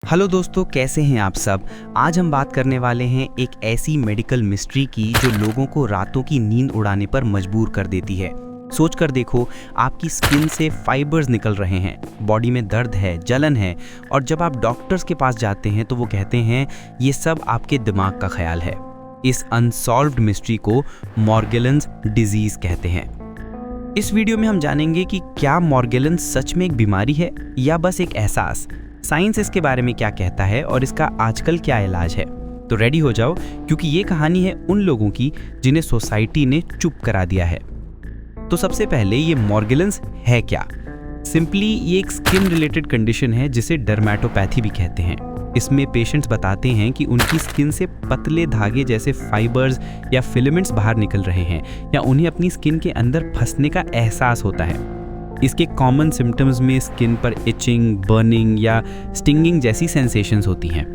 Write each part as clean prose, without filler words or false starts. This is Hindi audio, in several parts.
हेलो दोस्तों, कैसे हैं आप सब। आज हम बात करने वाले हैं एक ऐसी मेडिकल मिस्ट्री की जो लोगों को रातों की नींद उड़ाने पर मजबूर कर देती है। सोच कर देखो, आपकी स्किन से फाइबर्स निकल रहे हैं, बॉडी में दर्द है, जलन है, और जब आप डॉक्टर्स के पास जाते हैं तो वो कहते हैं ये सब आपके दिमाग का ख्याल है। इस अनसॉल्व्ड मिस्ट्री को मॉर्गेलन्स डिजीज कहते हैं। इस वीडियो में हम जानेंगे कि क्या मॉर्गेलन्स सच में एक बीमारी है या बस एक एहसास, साइंस इसके बारे में क्या कहता है और इसका आजकल क्या इलाज है। तो रेडी हो जाओ, क्योंकि ये कहानी है उन लोगों की जिन्हें सोसाइटी ने चुप करा दिया है। तो सबसे पहले ये मॉर्गेलन्स है क्या। सिंपली ये एक स्किन रिलेटेड कंडीशन है जिसे डर्मेटोपैथी भी कहते हैं। इसमें पेशेंट्स बताते हैं कि उनकी स्किन से पतले धागे जैसे फाइबर्स या फिलामेंट्स बाहर निकल रहे हैं, या उन्हें अपनी स्किन के अंदर फंसने का एहसास होता है। इसके कॉमन सिम्टम्स में स्किन पर इचिंग, बर्निंग या स्टिंगिंग जैसी सेंसेशंस होती हैं।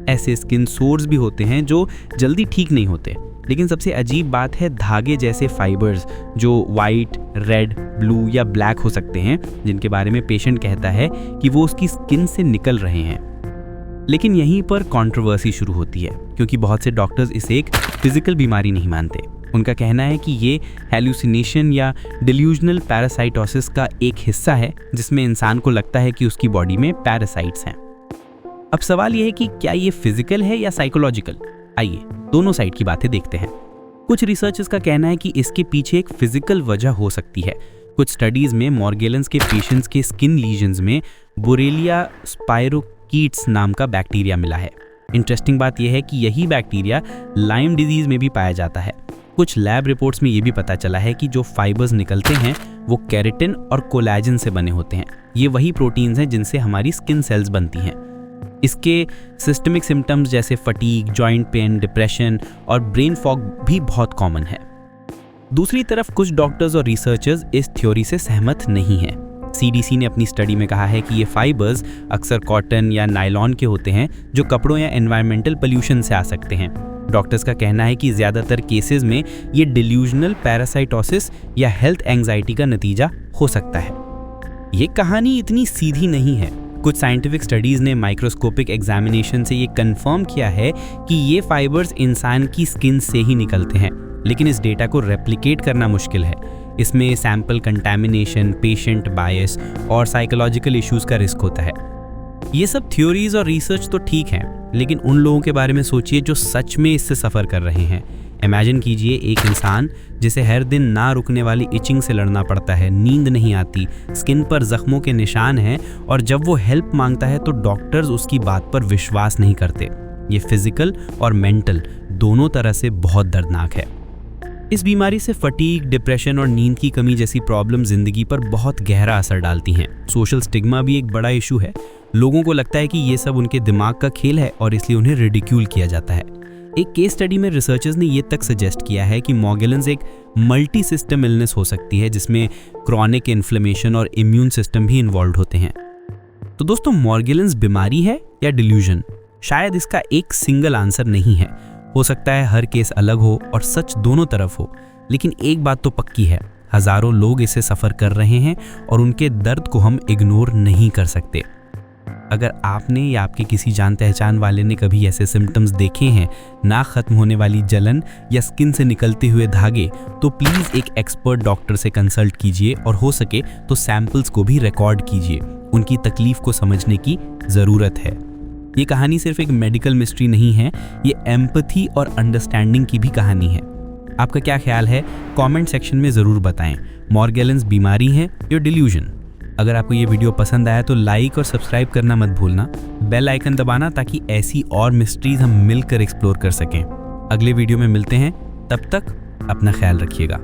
ऐसे स्किन सोर्स भी होते हैं जो जल्दी ठीक नहीं होते। लेकिन सबसे अजीब बात है धागे जैसे फाइबर्स जो वाइट, रेड, ब्लू या ब्लैक हो सकते हैं, जिनके बारे में पेशेंट कहता है कि वो उसकी स्किन से निकल रहे हैं। लेकिन यहीं पर कंट्रोवर्सी शुरू होती है, क्योंकि बहुत से डॉक्टर्स इसे एक फिजिकल बीमारी नहीं मानते। उनका कहना है कि ये हेलुसिनेशन या डिल्यूजनल पैरासाइटोसिस का एक हिस्सा है, जिसमें इंसान को लगता है कि उसकी बॉडी में पैरासाइट्स हैं। अब सवाल ये है कि क्या ये फिजिकल है या साइकोलॉजिकल। आइए दोनों साइड की बातें देखते हैं। कुछ रिसर्चर्स का कहना है कि इसके पीछे एक फिजिकल वजह हो सकती है। कुछ स्टडीज में मॉर्गेलन्स के पेशेंट्स के स्किन लीजन्स में बोरेलिया स्पायरोकीट्स नाम का बैक्टीरिया मिला है। इंटरेस्टिंग बात यह है कि यही बैक्टीरिया लाइम डिजीज में भी पाया जाता है। कुछ लैब रिपोर्ट्स में ये भी पता चला है कि जो फाइबर्स निकलते हैं वो केराटिन और कोलेजन से बने होते हैं। ये वही प्रोटीन्स हैं जिनसे हमारी स्किन सेल्स बनती हैं। इसके सिस्टमिक सिम्टम्स जैसे फटीग, जॉइंट पेन, डिप्रेशन और ब्रेन फॉग भी बहुत कॉमन है। दूसरी तरफ कुछ डॉक्टर्स और रिसर्चर्स इस थ्योरी से सहमत नहीं हैं। CDC ने अपनी स्टडी में कहा है कि ये फाइबर्स अक्सर कॉटन या नायलॉन के होते हैं जो कपड़ों या एनवायरमेंटल पोल्यूशन से आ सकते हैं। डॉक्टर्स का कहना है कि ज़्यादातर केसेस में ये डिल्यूजनल पैरासाइटोसिस या हेल्थ एंजाइटी का नतीजा हो सकता है। ये कहानी इतनी सीधी नहीं है। कुछ साइंटिफिक स्टडीज़ ने माइक्रोस्कोपिक एग्जामिनेशन से ये कंफर्म किया है कि ये फाइबर्स इंसान की स्किन से ही निकलते हैं, लेकिन इस डेटा को रेप्लिकेट करना मुश्किल है। इसमें सैंपल कंटैमिनेशन, पेशेंट बायस और साइकोलॉजिकल इश्यूज़ का रिस्क होता है। ये सब थ्योरीज और रिसर्च तो ठीक हैं, लेकिन उन लोगों के बारे में सोचिए जो सच में इससे सफ़र कर रहे हैं। इमेजिन कीजिए एक इंसान जिसे हर दिन ना रुकने वाली इचिंग से लड़ना पड़ता है, नींद नहीं आती, स्किन पर जख्मों के निशान हैं, और जब वो हेल्प मांगता है तो डॉक्टर्स उसकी बात पर विश्वास नहीं करते। ये फिजिकल और मेंटल दोनों तरह से बहुत दर्दनाक है। इस बीमारी से फटीग, डिप्रेशन और नींद की कमी जैसी प्रॉब्लम जिंदगी पर बहुत गहरा असर डालती हैं। सोशल स्टिग्मा भी एक बड़ा इशू है। लोगों को लगता है कि ये सब उनके दिमाग का खेल है और इसलिए उन्हें रिडिक्यूल किया जाता है। एक केस स्टडी में रिसर्चर्स ने ये तक सजेस्ट किया है कि मॉर्गेलन्स एक मल्टी सिस्टम इलनेस हो सकती है, जिसमें क्रॉनिक इन्फ्लेमेशन और इम्यून सिस्टम भी इन्वॉल्व होते हैं। तो दोस्तों, मॉर्गेलन्स बीमारी है या डिल्यूजन? शायद इसका एक सिंगल आंसर नहीं है। हो सकता है हर केस अलग हो और सच दोनों तरफ हो, लेकिन एक बात तो पक्की है, हजारों लोग इसे सफ़र कर रहे हैं और उनके दर्द को हम इग्नोर नहीं कर सकते। अगर आपने या आपके किसी जान पहचान वाले ने कभी ऐसे सिम्टम्स देखे हैं, ना ख़त्म होने वाली जलन या स्किन से निकलते हुए धागे, तो प्लीज़ एक एक्सपर्ट डॉक्टर से कंसल्ट कीजिए और हो सके तो सैंपल्स को भी रिकॉर्ड कीजिए। उनकी तकलीफ़ को समझने की ज़रूरत है। ये कहानी सिर्फ एक मेडिकल मिस्ट्री नहीं है, ये एम्पैथी और अंडरस्टैंडिंग की भी कहानी है। आपका क्या ख्याल है? कमेंट सेक्शन में ज़रूर बताएं। मॉर्गेलन्स बीमारी है या डिल्यूजन? अगर आपको ये वीडियो पसंद आया तो लाइक और सब्सक्राइब करना मत भूलना, बेल आइकन दबाना, ताकि ऐसी और मिस्ट्रीज हम मिलकर एक्सप्लोर कर सकें। अगले वीडियो में मिलते हैं, तब तक अपना ख्याल रखिएगा।